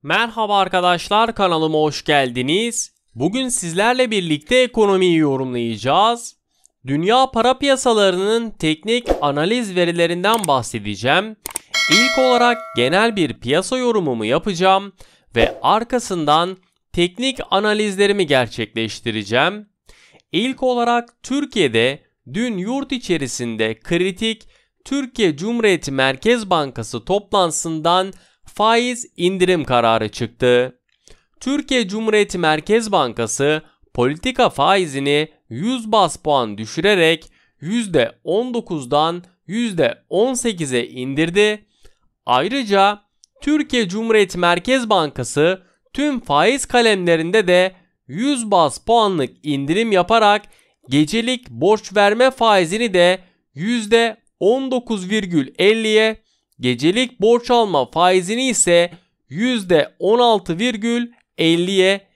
Merhaba arkadaşlar, kanalıma hoş geldiniz. Bugün sizlerle birlikte ekonomiyi yorumlayacağız. Dünya para piyasalarının teknik analiz verilerinden bahsedeceğim. İlk olarak genel bir piyasa yorumumu yapacağım ve arkasından teknik analizlerimi gerçekleştireceğim. İlk olarak Türkiye'de dün yurt içerisinde kritik Türkiye Cumhuriyeti Merkez Bankası toplantısından faiz indirim kararı çıktı. Türkiye Cumhuriyeti Merkez Bankası politika faizini 100 baz puan düşürerek %19'dan %18'e indirdi. Ayrıca Türkiye Cumhuriyeti Merkez Bankası tüm faiz kalemlerinde de 100 baz puanlık indirim yaparak gecelik borç verme faizini de %19,50'ye, gecelik borç alma faizini ise %16,50'ye,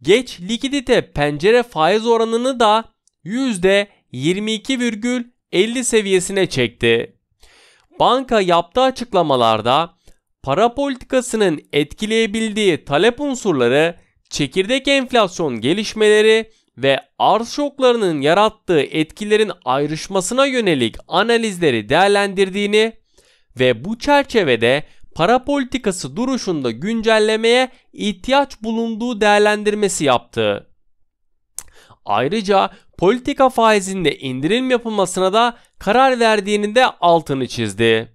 geç likidite pencere faiz oranını da %22,50 seviyesine çekti. Banka yaptığı açıklamalarda para politikasının etkileyebildiği talep unsurları, çekirdek enflasyon gelişmeleri ve arz şoklarının yarattığı etkilerin ayrışmasına yönelik analizleri değerlendirdiğini ve bu çerçevede para politikası duruşunda güncellemeye ihtiyaç bulunduğu değerlendirmesi yaptı. Ayrıca politika faizinde indirim yapılmasına da karar verdiğini de altını çizdi.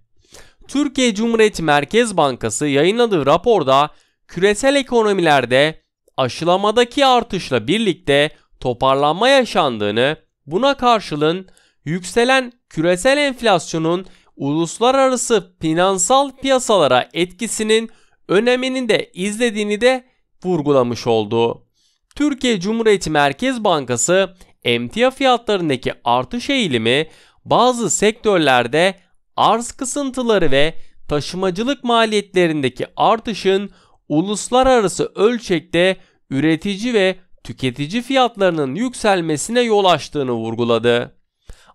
Türkiye Cumhuriyeti Merkez Bankası yayınladığı raporda küresel ekonomilerde aşılamadaki artışla birlikte toparlanma yaşandığını, buna karşılığın yükselen küresel enflasyonun uluslararası finansal piyasalara etkisinin önemini de izlediğini de vurgulamış oldu. Türkiye Cumhuriyeti Merkez Bankası emtia fiyatlarındaki artış eğilimi, bazı sektörlerde arz kısıntıları ve taşımacılık maliyetlerindeki artışın uluslararası ölçekte üretici ve tüketici fiyatlarının yükselmesine yol açtığını vurguladı.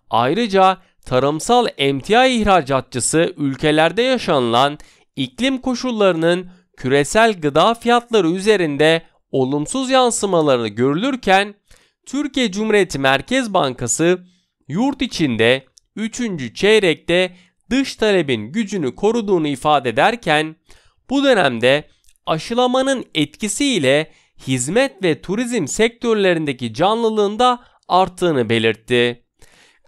Ayrıca tarımsal emtia ihracatçısı ülkelerde yaşanılan iklim koşullarının küresel gıda fiyatları üzerinde olumsuz yansımaları görülürken, Türkiye Cumhuriyeti Merkez Bankası yurt içinde 3. çeyrekte dış talebin gücünü koruduğunu ifade ederken, bu dönemde aşılamanın etkisiyle hizmet ve turizm sektörlerindeki canlılığın da arttığını belirtti.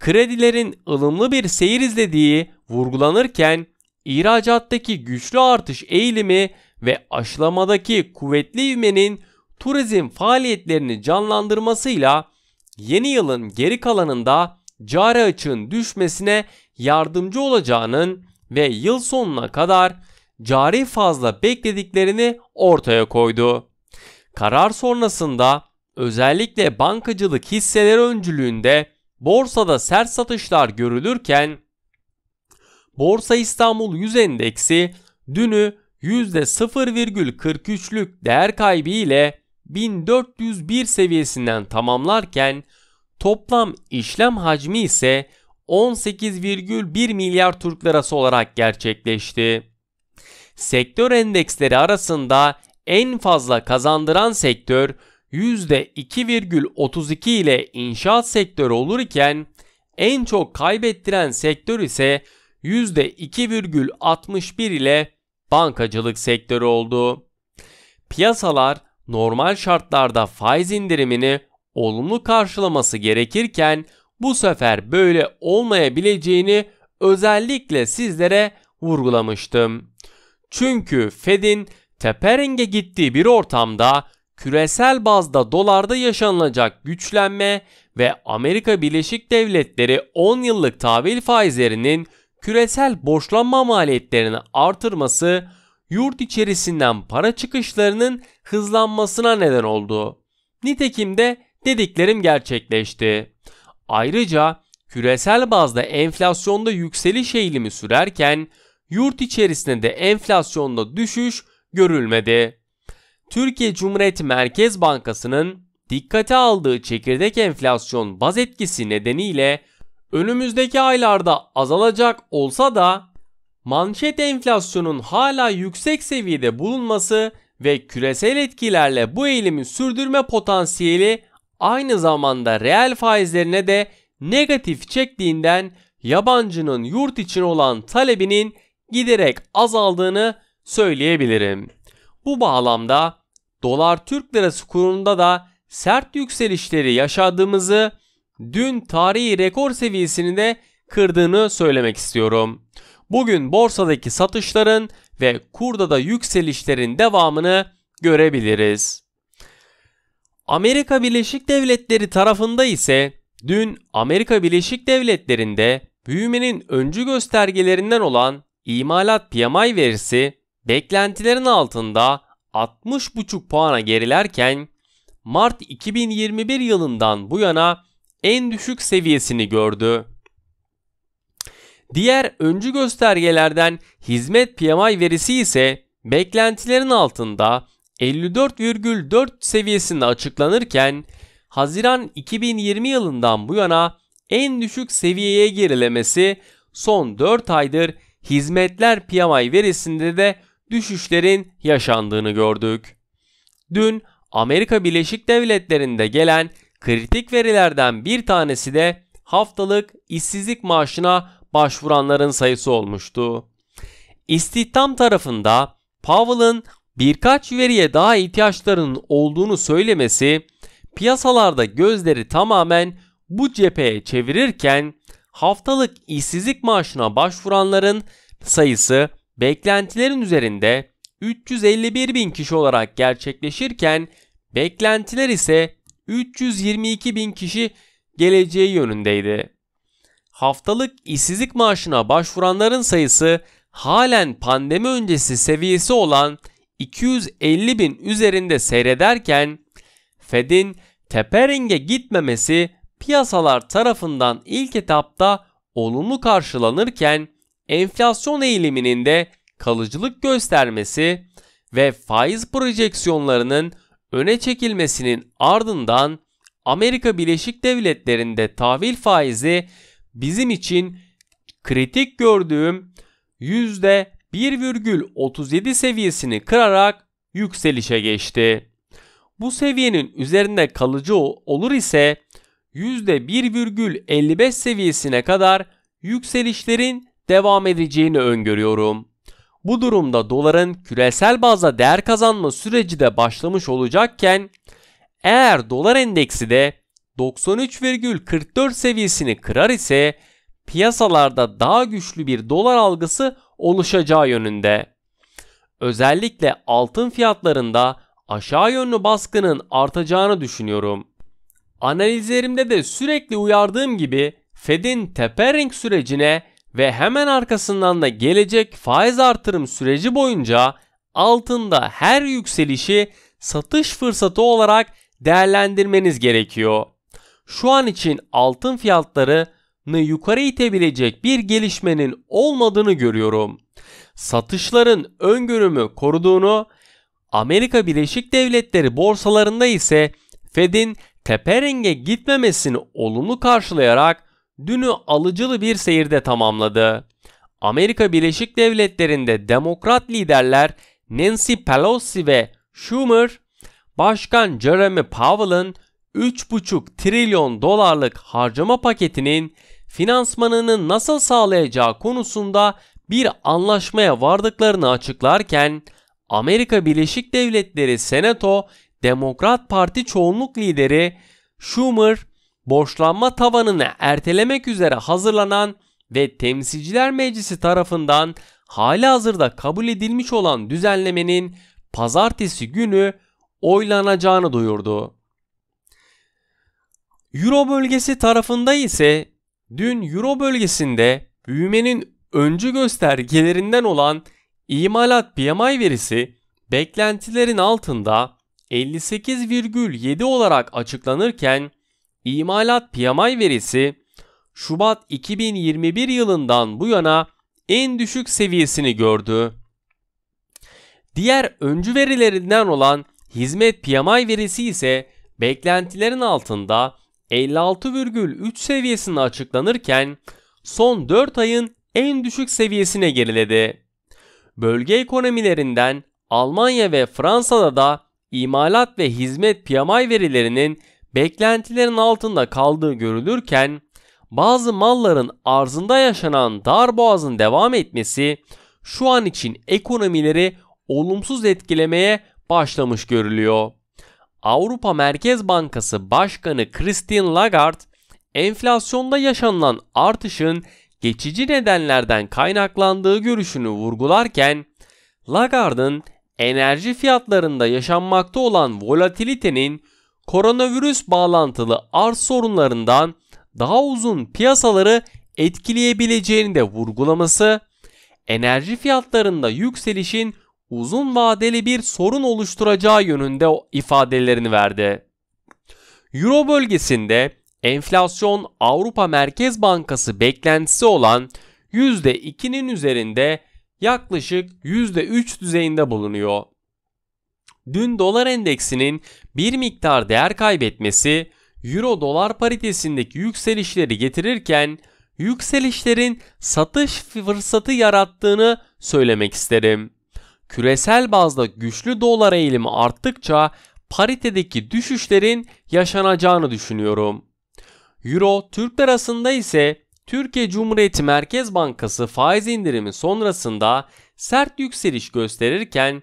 Kredilerin ılımlı bir seyir izlediği vurgulanırken, ihracattaki güçlü artış eğilimi ve aşılamadaki kuvvetli ivmenin turizm faaliyetlerini canlandırmasıyla yeni yılın geri kalanında cari açığın düşmesine yardımcı olacağının ve yıl sonuna kadar cari fazla beklediklerini ortaya koydu. Karar sonrasında özellikle bankacılık hisseleri öncülüğünde borsada sert satışlar görülürken, Borsa İstanbul 100 endeksi dünü %0,43'lük değer kaybı ile 1401 seviyesinden tamamlarken, toplam işlem hacmi ise 18,1 milyar Türk lirası olarak gerçekleşti. Sektör endeksleri arasında en fazla kazandıran sektör %2,32 ile inşaat sektörü olurken, en çok kaybettiren sektör ise %2,61 ile bankacılık sektörü oldu. Piyasalar normal şartlarda faiz indirimini olumlu karşılaması gerekirken, bu sefer böyle olmayabileceğini özellikle sizlere vurgulamıştım. Çünkü Fed'in teperinge gittiği bir ortamda küresel bazda dolarda yaşanılacak güçlenme ve Amerika Birleşik Devletleri 10 yıllık tahvil faizlerinin küresel borçlanma maliyetlerini artırması, yurt içerisinden para çıkışlarının hızlanmasına neden oldu. Nitekim de dediklerim gerçekleşti. Ayrıca küresel bazda enflasyonda yükseliş eğilimi sürerken, yurt içerisinde de enflasyonda düşüş görülmedi. Türkiye Cumhuriyeti Merkez Bankası'nın dikkate aldığı çekirdek enflasyon baz etkisi nedeniyle önümüzdeki aylarda azalacak olsa da manşet enflasyonun hala yüksek seviyede bulunması ve küresel etkilerle bu eğilimi sürdürme potansiyeli aynı zamanda reel faizlerine de negatif çektiğinden yabancının yurt için olan talebinin giderek azaldığını söyleyebilirim. Bu bağlamda dolar Türk lirası kurunda da sert yükselişleri yaşadığımızı, dün tarihi rekor seviyesini de kırdığını söylemek istiyorum. Bugün borsadaki satışların ve kurda da yükselişlerin devamını görebiliriz. Amerika Birleşik Devletleri tarafında ise dün Amerika Birleşik Devletleri'nde büyümenin öncü göstergelerinden olan imalat PMI verisi beklentilerin altında 60,5 puana gerilerken Mart 2021 yılından bu yana en düşük seviyesini gördü. Diğer öncü göstergelerden hizmet PMI verisi ise beklentilerin altında 54,4 seviyesinde açıklanırken Haziran 2020 yılından bu yana en düşük seviyeye gerilemesi son 4 aydır hizmetler PMI verisinde de düşüşlerin yaşandığını gördük. Dün Amerika Birleşik Devletleri'nde gelen kritik verilerden bir tanesi de haftalık işsizlik maaşına başvuranların sayısı olmuştu. İstihdam tarafında Powell'ın birkaç veriye daha ihtiyaçlarının olduğunu söylemesi piyasalarda gözleri tamamen bu cepheye çevirirken haftalık işsizlik maaşına başvuranların sayısı beklentilerin üzerinde 351 bin kişi olarak gerçekleşirken beklentiler ise 322 bin kişi geleceği yönündeydi. Haftalık işsizlik maaşına başvuranların sayısı halen pandemi öncesi seviyesi olan 250 bin üzerinde seyrederken Fed'in tapering'e gitmemesi piyasalar tarafından ilk etapta olumlu karşılanırken enflasyon eğiliminin de kalıcılık göstermesi ve faiz projeksiyonlarının öne çekilmesinin ardından Amerika Birleşik Devletleri'nde tahvil faizi bizim için kritik gördüğüm %1,37 seviyesini kırarak yükselişe geçti. Bu seviyenin üzerinde kalıcı olur ise %1,55 seviyesine kadar yükselişlerin devam edeceğini öngörüyorum. Bu durumda doların küresel bazda değer kazanma süreci de başlamış olacakken eğer dolar endeksi de 93,44 seviyesini kırar ise piyasalarda daha güçlü bir dolar algısı oluşacağı yönünde. Özellikle altın fiyatlarında aşağı yönlü baskının artacağını düşünüyorum. Analizlerimde de sürekli uyardığım gibi Fed'in tapering sürecine ve hemen arkasından da gelecek faiz artırım süreci boyunca altında her yükselişi satış fırsatı olarak değerlendirmeniz gerekiyor. Şu an için altın fiyatlarını yukarı itebilecek bir gelişmenin olmadığını görüyorum. Satışların öngörümü koruduğunu, Amerika Birleşik Devletleri borsalarında ise Fed'in tapering'e gitmemesini olumlu karşılayarak dünü alıcılı bir seyirde tamamladı. Amerika Birleşik Devletleri'nde Demokrat liderler Nancy Pelosi ve Schumer, Başkan Jerome Powell'ın 3,5 trilyon dolarlık harcama paketinin finansmanını nasıl sağlayacağı konusunda bir anlaşmaya vardıklarını açıklarken Amerika Birleşik Devletleri Senato Demokrat Parti çoğunluk lideri Schumer, borçlanma tavanını ertelemek üzere hazırlanan ve Temsilciler Meclisi tarafından halihazırda kabul edilmiş olan düzenlemenin pazartesi günü oylanacağını duyurdu. Euro bölgesi tarafında ise dün Euro bölgesinde büyümenin öncü göstergelerinden olan imalat PMI verisi beklentilerin altında 58,7 olarak açıklanırken imalat PMI verisi Şubat 2021 yılından bu yana en düşük seviyesini gördü. Diğer öncü verilerinden olan hizmet PMI verisi ise beklentilerin altında 56,3 seviyesinde açıklanırken son 4 ayın en düşük seviyesine geriledi. Bölge ekonomilerinden Almanya ve Fransa'da da imalat ve hizmet PMI verilerinin beklentilerin altında kaldığı görülürken, bazı malların arzında yaşanan darboğazın devam etmesi şu an için ekonomileri olumsuz etkilemeye başlamış görülüyor. Avrupa Merkez Bankası Başkanı Christine Lagarde, enflasyonda yaşanılan artışın geçici nedenlerden kaynaklandığı görüşünü vurgularken, Lagarde'ın enerji fiyatlarında yaşanmakta olan volatilitenin koronavirüs bağlantılı arz sorunlarından daha uzun piyasaları etkileyebileceğini de vurgulaması, enerji fiyatlarında yükselişin uzun vadeli bir sorun oluşturacağı yönünde ifadelerini verdi. Euro bölgesinde enflasyon Avrupa Merkez Bankası beklentisi olan %2'nin üzerinde yaklaşık %3 düzeyinde bulunuyor. Dün dolar endeksinin bir miktar değer kaybetmesi Euro dolar paritesindeki yükselişleri getirirken, yükselişlerin satış fırsatı yarattığını söylemek isterim. Küresel bazda güçlü dolar eğilimi arttıkça paritedeki düşüşlerin yaşanacağını düşünüyorum. Euro Türk lirasında ise Türkiye Cumhuriyeti Merkez Bankası faiz indirimi sonrasında sert yükseliş gösterirken,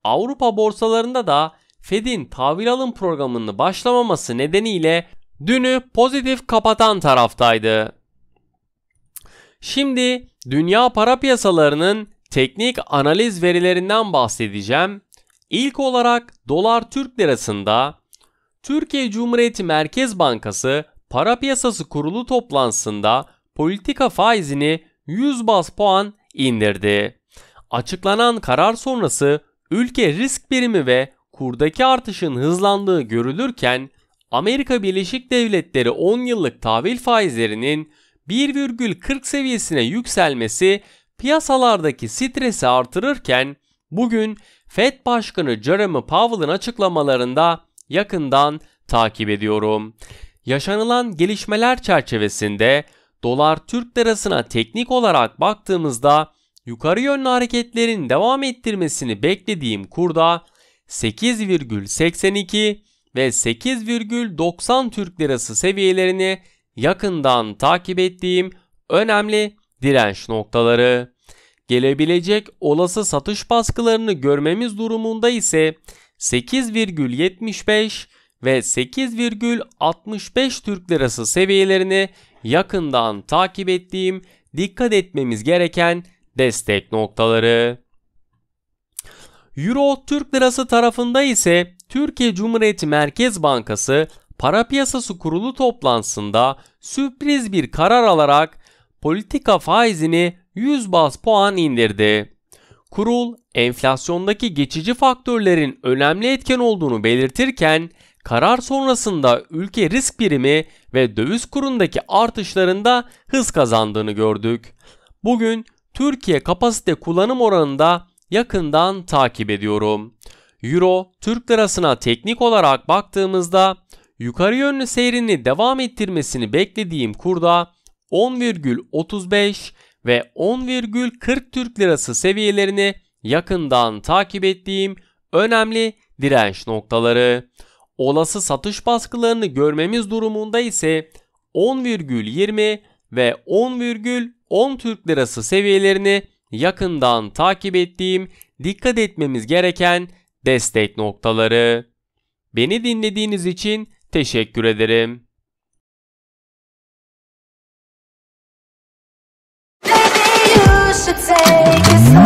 Avrupa borsalarında da Fed'in tahvil alım programının başlamaması nedeniyle dünü pozitif kapatan taraftaydı. Şimdi dünya para piyasalarının teknik analiz verilerinden bahsedeceğim. İlk olarak dolar Türk lirasında Türkiye Cumhuriyeti Merkez Bankası Para Piyasası Kurulu toplantısında politika faizini 100 baz puan indirdi. Açıklanan karar sonrası ülke risk birimi ve kurdaki artışın hızlandığı görülürken, Amerika Birleşik Devletleri 10 yıllık tahvil faizlerinin 1,40 seviyesine yükselmesi piyasalardaki stresi artırırken, bugün Fed Başkanı Jerome Powell'ın açıklamalarında yakından takip ediyorum. Yaşanılan gelişmeler çerçevesinde dolar Türk lirasına teknik olarak baktığımızda yukarı yönlü hareketlerin devam ettirmesini beklediğim kurda 8,82 ve 8,90 Türk lirası seviyelerini yakından takip ettiğim önemli direnç noktaları. Gelebilecek olası satış baskılarını görmemiz durumunda ise 8,75 ve 8,65 Türk lirası seviyelerini yakından takip ettiğim, dikkat etmemiz gereken destek noktaları. Euro Türk lirası tarafında ise Türkiye Cumhuriyeti Merkez Bankası Para Piyasası Kurulu toplantısında sürpriz bir karar alarak politika faizini 100 baz puan indirdi. Kurul, enflasyondaki geçici faktörlerin önemli etken olduğunu belirtirken, karar sonrasında ülke risk primi ve döviz kurundaki artışlarında hız kazandığını gördük. Bugün Türkiye kapasite kullanım oranında yakından takip ediyorum. Euro Türk lirasına teknik olarak baktığımızda yukarı yönlü seyrini devam ettirmesini beklediğim kurda 10,35 ve 10,40 Türk lirası seviyelerini yakından takip ettiğim önemli direnç noktaları. Olası satış baskılarını görmemiz durumunda ise 10,20 ve 10,10 Türk lirası seviyelerini yakından takip ettiğim, dikkat etmemiz gereken destek noktaları. Beni dinlediğiniz için teşekkür ederim. Maybe you should take it slow.